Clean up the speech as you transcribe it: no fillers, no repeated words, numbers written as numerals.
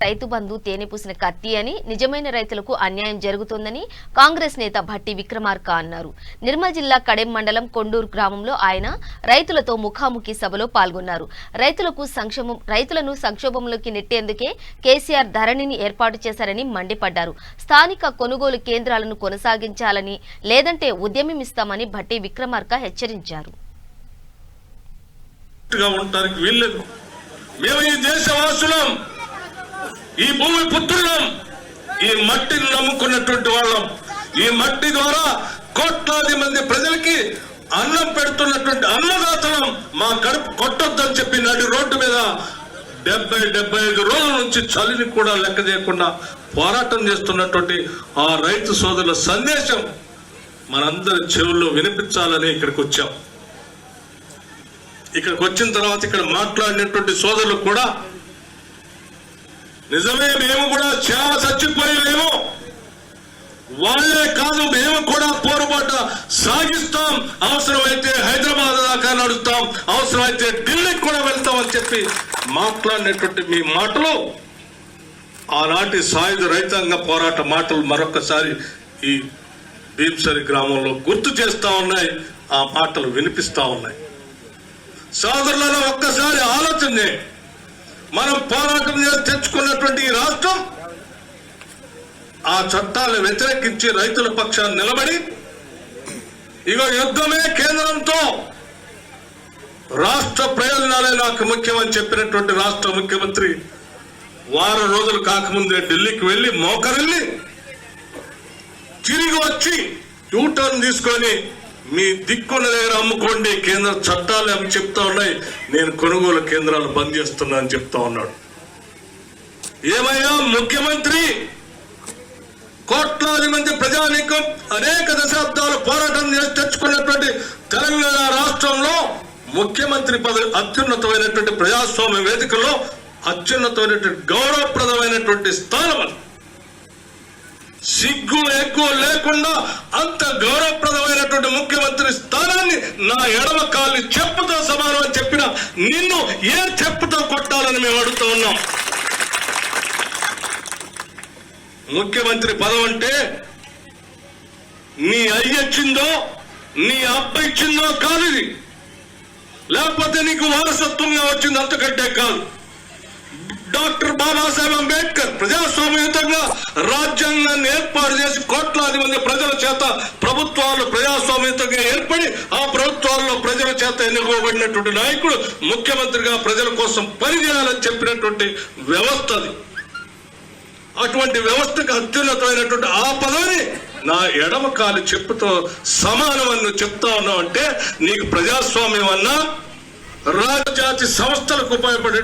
రైతు బంధు తేనెపూసిన కత్తి అని, నిజమైన రైతులకు అన్యాయం జరుగుతోందని కాంగ్రెస్ నేత భట్టి విక్రమార్క అన్నారు. నిర్మల్ జిల్లా కడెం మండలం కొండూరు గ్రామంలో ఆయన రైతులతో ముఖాముఖి సభలో పాల్గొన్నారు. రైతులను సంక్షోభంలోకి నెట్టేందుకే కేసీఆర్ ధరణిని ఏర్పాటు చేశారని మండిపడ్డారు. స్థానిక కొనుగోలు కేంద్రాలను కొనసాగించాలని, లేదంటే ఉద్యమిస్తామని భట్టి విక్రమార్క హెచ్చరించారు. మేము ఈ దేశవాసులం, ఈ భూమి పుత్రులం, ఈ మట్టిని నమ్ముకున్నటువంటి వాళ్ళం. ఈ మట్టి ద్వారా కోట్లాది మంది ప్రజలకి అన్నం పెడుతున్నటువంటి అన్నదాతలం. మా కడుపు కొట్టొద్దని చెప్పి నడి రోడ్డు మీద 70-75 రోజుల నుంచి చలిని కూడా లెక్క చేయకుండా పోరాటం చేస్తున్నటువంటి ఆ రైతు సోదరుల సందేశం మనందరి చెవుల్లో వినిపించాలని ఇక్కడికి వచ్చాం. ఇక్కడికి వచ్చిన తర్వాత ఇక్కడ మాట్లాడినటువంటి సోదరులు కూడా నిజమే, మేము కూడా చాలా చచ్చిపోయలేము, వాళ్ళే కాదు మేము కూడా పోరుబాట సాగిస్తాం, అవసరమైతే హైదరాబాద్ దాకా నడుస్తాం, అవసరమైతే ఢిల్లీకి కూడా వెళ్తామని చెప్పి మాట్లాడినటువంటి మీ మాటలు ఆనాటి సాయుధ రైతాంగ పోరాట మాటలు మరొకసారి ఈ భీంసరి గ్రామంలో గుర్తు చేస్తా ఉన్నాయి. ఆ మాటలు వినిపిస్తా ఉన్నాయి. సోదరులను ఒక్కసారి ఆలోచన, మనం పోరాటం చేసి తెచ్చుకున్నటువంటి ఈ రాష్ట్రం ఆ చట్టాలను వ్యతిరేకించి రైతుల పక్షాన్ని నిలబడి ఇగో యుద్ధమే కేంద్రంతో రాష్ట్ర ప్రయోజనాలే నాకు ముఖ్యమని చెప్పినటువంటి రాష్ట్ర ముఖ్యమంత్రి వారం రోజులు కాకముందే ఢిల్లీకి వెళ్లి మోకరిల్లి తిరిగి వచ్చి యూటర్న్ తీసుకొని మీ దిక్కుల దగ్గర అమ్ముకోండి, కేంద్ర చట్టాలు అవి చెప్తా ఉన్నాయి, నేను కొనుగోలు కేంద్రాలు బంద్ చేస్తున్నా అని చెప్తా ఉన్నాడు. ఏమయ్యా ముఖ్యమంత్రి, కోట్లాది మంది ప్రజానీకం అనేక దశాబ్దాలు పోరాటం చేసి తెచ్చుకున్నటువంటి తెలంగాణ రాష్ట్రంలో ముఖ్యమంత్రి పదవి అత్యున్నతమైనటువంటి ప్రజాస్వామ్య వేదికలో అత్యున్నతమైనటువంటి గౌరవప్రదమైనటువంటి స్థానం. సిగ్గు ఎగ్గు లేకుండా అంత గౌరవప్రదమైనటువంటి ముఖ్యమంత్రి స్థానాన్ని నా ఎడమ కాలి చెప్పుతో సమానం అని చెప్పిన నిన్ను ఏ చెప్పుతో కొట్టాలని మేము అడుగుతూ ఉన్నాం. ముఖ్యమంత్రి పదవి అంటే నీ అయ్యొచ్చిందో నీ అబ్బ ఇచ్చిందో కాదు, ఇది లేకపోతే నీకు వారసత్వంగా వచ్చింది, అంతకంటే కాదు. డాక్టర్ బాబాసాహెబ్ అంబేద్కర్ ప్రజాస్వామ్యయుతంగా రాజ్యాంగాన్ని ఏర్పాటు చేసి కోట్లాది మంది ప్రజల చేత ప్రభుత్వాలు ప్రజాస్వామ్యయుతంగా ఏర్పడి ఆ ప్రభుత్వాల్లో ప్రజల చేత ఎన్నుకోబడినటువంటి నాయకుడు ముఖ్యమంత్రిగా ప్రజల కోసం పనిచేయాలని చెప్పినటువంటి వ్యవస్థ అది. అటువంటి వ్యవస్థకు అత్యున్నతమైనటువంటి ఆ పదవిని నా ఎడమ కాలి చెప్పుతో సమానమని చెప్తా ఉన్నావు అంటే నీకు ప్రజాస్వామ్యం అన్నా రాజజాతి సంస్థలకు ఉపయోగపడే